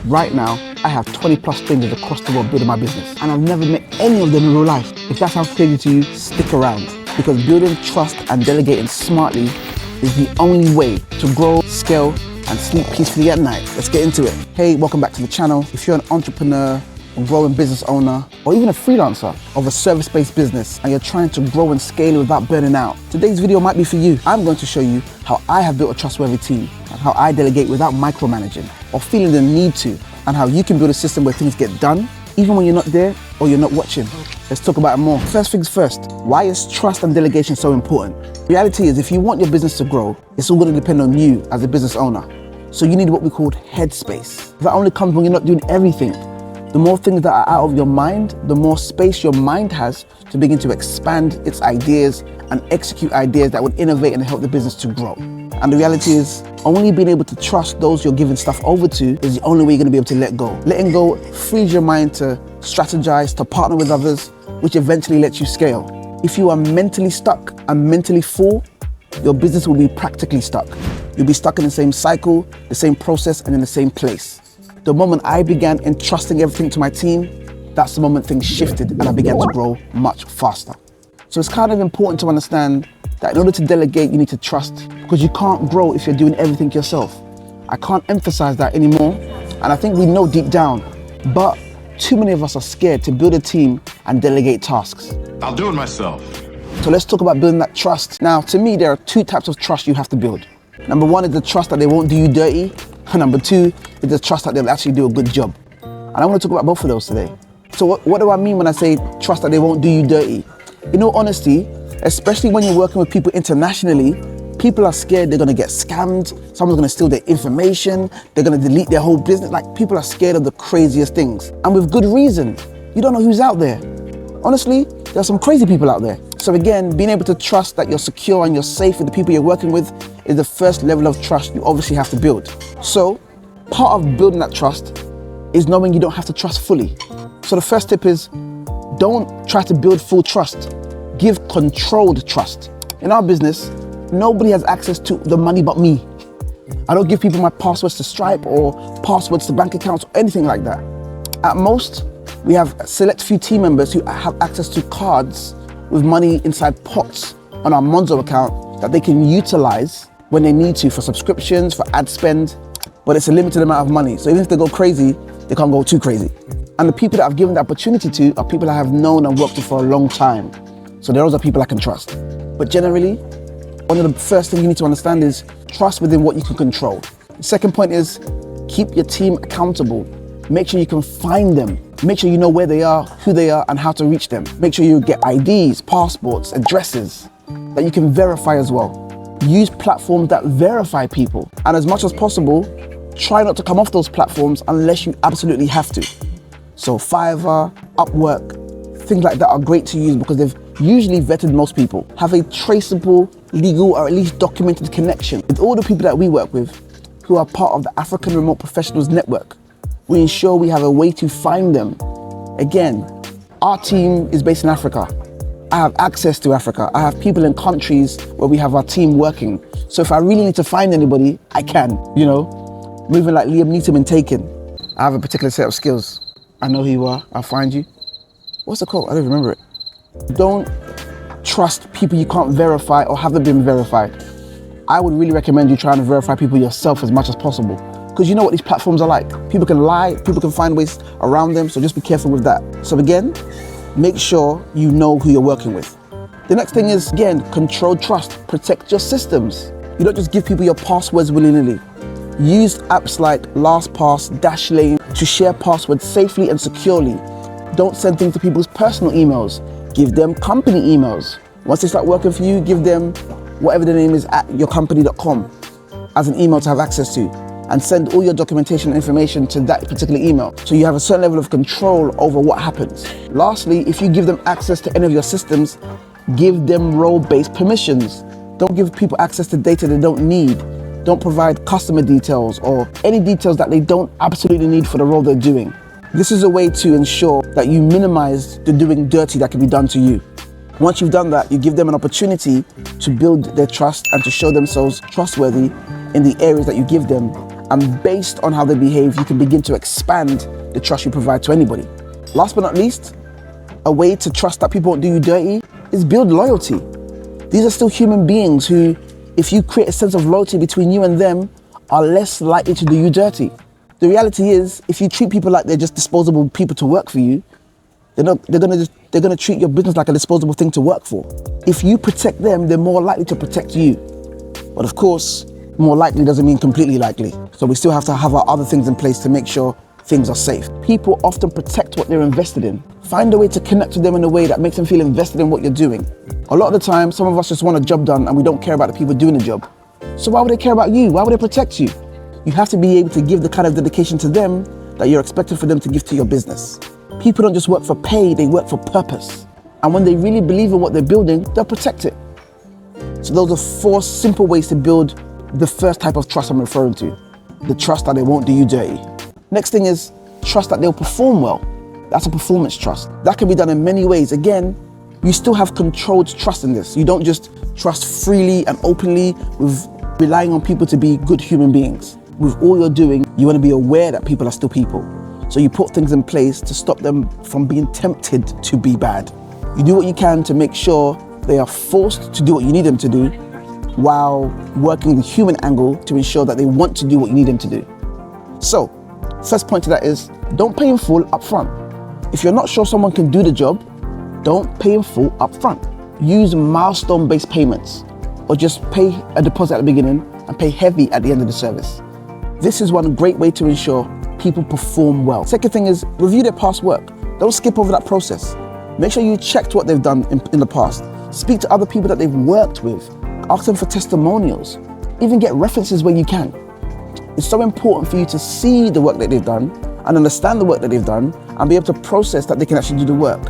Right now, I have 20 plus strangers across the world building my business, and I've never met any of them in real life. If that sounds crazy to you, stick around, because building trust and delegating smartly is the only way to grow, scale, and sleep peacefully at night. Let's get into it. Hey, welcome back to the channel. If you're an entrepreneur, a growing business owner, or even a freelancer of a service-based business and you're trying to grow and scale without burning out, today's video might be for you. I'm going to show you how I have built a trustworthy team and how I delegate without micromanaging or feeling the need to, and how you can build a system where things get done even when you're not there or you're not watching. Let's talk about it more. First things first, why is trust and delegation so important? Reality is, if you want your business to grow, it's all going to depend on you as a business owner. So you need what we call headspace. That only comes when you're not doing everything. The more things that are out of your mind, the more space your mind has to begin to expand its ideas and execute ideas that would innovate and help the business to grow. And the reality is, only being able to trust those you're giving stuff over to is the only way you're going to be able to let go. Letting go frees your mind to strategize, to partner with others, which eventually lets you scale. If you are mentally stuck and mentally full, your business will be practically stuck. You'll be stuck in the same cycle, the same process, and in the same place. The moment I began entrusting everything to my team, that's the moment things shifted and I began to grow much faster. So it's kind of important to understand that in order to delegate, you need to trust, because you can't grow if you're doing everything yourself. I can't emphasize that anymore, and I think we know deep down, but too many of us are scared to build a team and delegate tasks. I'll do it myself. So let's talk about building that trust. Now, to me, there are two types of trust you have to build. Number one is the trust that they won't do you dirty, and number two is the trust that they'll actually do a good job. And I want to talk about both of those today. So what do I mean when I say trust that they won't do you dirty? In all honesty, especially when you're working with people internationally, people are scared they're gonna get scammed, someone's gonna steal their information, they're gonna delete their whole business. Like, people are scared of the craziest things, and with good reason. You don't know who's out there. Honestly, there are some crazy people out there. So again, being able to trust that you're secure and you're safe with the people you're working with is the first level of trust you obviously have to build. So part of building that trust is knowing you don't have to trust fully. So the first tip is, don't try to build full trust. Give controlled trust. In our business, nobody has access to the money but me. I don't give people my passwords to Stripe or passwords to bank accounts or anything like that. At most, we have a select few team members who have access to cards with money inside pots on our Monzo account that they can utilize when they need to for subscriptions, for ad spend, but it's a limited amount of money. So even if they go crazy, they can't go too crazy. And the people that I've given the opportunity to are people I have known and worked with for a long time. So those are people I can trust. But generally, one of the first things you need to understand is trust within what you can control. The second point is keep your team accountable. Make sure you can find them. Make sure you know where they are, who they are, and how to reach them. Make sure you get IDs, passports, addresses that you can verify as well. Use platforms that verify people. And as much as possible, try not to come off those platforms unless you absolutely have to. So Fiverr, Upwork, things like that are great to use because they've usually vetted most people. Have a traceable, legal, or at least documented connection with all the people that we work with who are part of the African Remote Professionals Network. We ensure we have a way to find them. Again, our team is based in Africa. I have access to Africa. I have people in countries where we have our team working. So if I really need to find anybody, I can, Moving like Liam Neeson in Taken. I have a particular set of skills. I know who you are, I'll find you. What's the quote? I don't remember it. Don't trust people you can't verify or haven't been verified. I would really recommend you trying to verify people yourself as much as possible, because you know what these platforms are like. People can lie, people can find ways around them, so just be careful with that. So again, make sure you know who you're working with. The next thing is, again, control trust, protect your systems. You don't just give people your passwords willy-nilly. Use apps like LastPass, Dashlane to share passwords safely and securely. Don't send things to people's personal emails. Give them company emails. Once they start working for you, give them whatever the name is at yourcompany.com as an email to have access to, and send all your documentation and information to that particular email. So you have a certain level of control over what happens. Lastly, if you give them access to any of your systems, give them role-based permissions. Don't give people access to data they don't need. Don't provide customer details or any details that they don't absolutely need for the role they're doing. This is a way to ensure that you minimize the doing dirty that can be done to you. Once you've done that, you give them an opportunity to build their trust and to show themselves trustworthy in the areas that you give them, And based on how they behave, you can begin to expand the trust you provide to anybody. Last but not least, a way to trust that people won't do you dirty is build loyalty. These are still human beings who, if you create a sense of loyalty between you and them, are less likely to do you dirty. The reality is, if you treat people like they're just disposable people to work for you, they're gonna treat your business like a disposable thing to work for. If you protect them, they're more likely to protect you. But of course, more likely doesn't mean completely likely. So we still have to have our other things in place to make sure things are safe. People often protect what they're invested in. Find a way to connect with them in a way that makes them feel invested in what you're doing. A lot of the time, some of us just want a job done and we don't care about the people doing the job. So why would they care about you? Why would they protect you? You have to be able to give the kind of dedication to them that you're expected for them to give to your business. People don't just work for pay, they work for purpose. And when they really believe in what they're building, they'll protect it. So those are 4 simple ways to build the first type of trust I'm referring to. The trust that they won't do you dirty. Next thing is trust that they'll perform well. That's a performance trust. That can be done in many ways. Again, you still have controlled trust in this. You don't just trust freely and openly with relying on people to be good human beings. With all you're doing, you want to be aware that people are still people. So you put things in place to stop them from being tempted to be bad. You do what you can to make sure they are forced to do what you need them to do, while working the human angle to ensure that they want to do what you need them to do. So, first point to that is, don't pay in full up front. If you're not sure someone can do the job, don't pay in full up front. Use milestone-based payments, or just pay a deposit at the beginning and pay heavy at the end of the service. This is one great way to ensure people perform well. Second thing is, review their past work. Don't skip over that process. Make sure you checked what they've done in the past. Speak to other people that they've worked with. Ask them for testimonials. Even get references where you can. It's so important for you to see the work that they've done and understand the work that they've done and be able to process that they can actually do the work,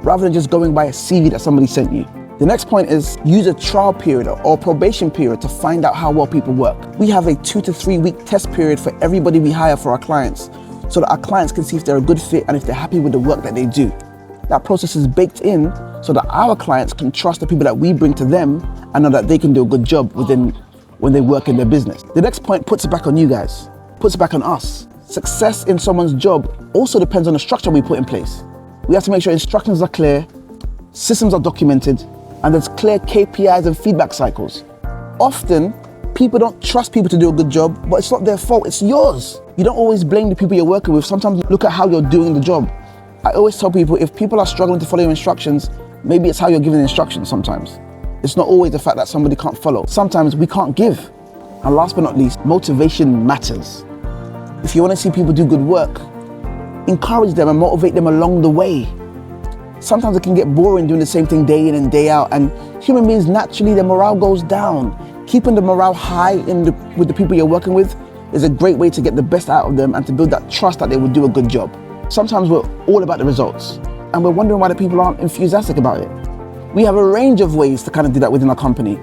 rather than just going by a CV that somebody sent you. The next point is use a trial period or probation period to find out how well people work. We have a 2 to 3 week test period for everybody we hire for our clients, so that our clients can see if they're a good fit and if they're happy with the work that they do. That process is baked in so that our clients can trust the people that we bring to them and know that they can do a good job when they work in their business. The next point puts it back on you guys, puts it back on us. Success in someone's job also depends on the structure we put in place. We have to make sure instructions are clear, systems are documented, and there's clear KPIs and feedback cycles. Often, people don't trust people to do a good job, but it's not their fault, it's yours. You don't always blame the people you're working with. Sometimes look at how you're doing the job. I always tell people, if people are struggling to follow your instructions, maybe it's how you're giving the instructions sometimes. It's not always the fact that somebody can't follow. Sometimes we can't give. And last but not least, motivation matters. If you want to see people do good work, encourage them and motivate them along the way. Sometimes it can get boring doing the same thing day in and day out, and human beings, naturally, their morale goes down. Keeping the morale high with the people you're working with is a great way to get the best out of them and to build that trust that they will do a good job. Sometimes we're all about the results, and we're wondering why the people aren't enthusiastic about it. We have a range of ways to kind of do that within our company.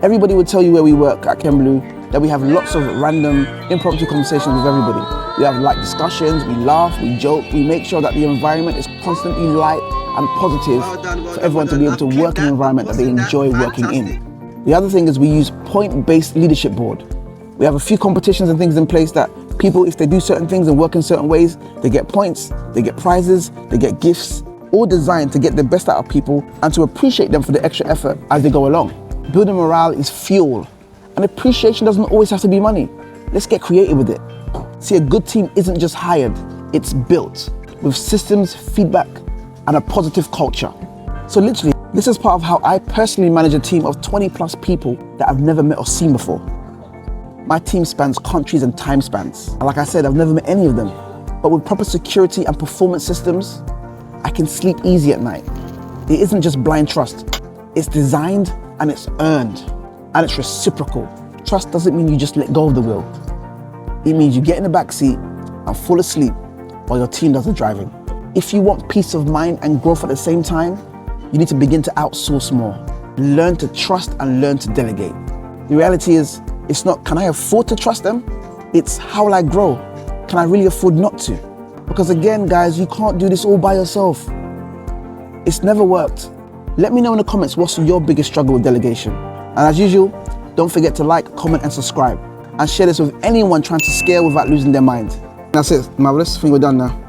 Everybody would tell you where we work at Kenblue that we have lots of random impromptu conversations with everybody. We have light discussions, we laugh, we joke, we make sure that the environment is constantly light and positive for everyone to be able to work in an environment that they enjoy working in. The other thing is we use point-based leadership board. We have a few competitions and things in place that people, if they do certain things and work in certain ways, they get points, they get prizes, they get gifts, all designed to get the best out of people and to appreciate them for the extra effort as they go along. Building morale is fuel, and appreciation doesn't always have to be money. Let's get creative with it. See, a good team isn't just hired, it's built with systems, feedback, and a positive culture. So literally, this is part of how I personally manage a team of 20 plus people that I've never met or seen before. My team spans countries and time spans. And like I said, I've never met any of them. But with proper security and performance systems, I can sleep easy at night. It isn't just blind trust. It's designed and it's earned and it's reciprocal. Trust doesn't mean you just let go of the wheel. It means you get in the back seat and fall asleep while your team does the driving. If you want peace of mind and growth at the same time, you need to begin to outsource more. Learn to trust and learn to delegate. The reality is, it's not, can I afford to trust them? It's, how will I grow? Can I really afford not to? Because again, guys, you can't do this all by yourself. It's never worked. Let me know in the comments what's your biggest struggle with delegation. And as usual, don't forget to like, comment, and subscribe. and share this with anyone trying to scale without losing their mind. That's it, marvelous. I think we're done now.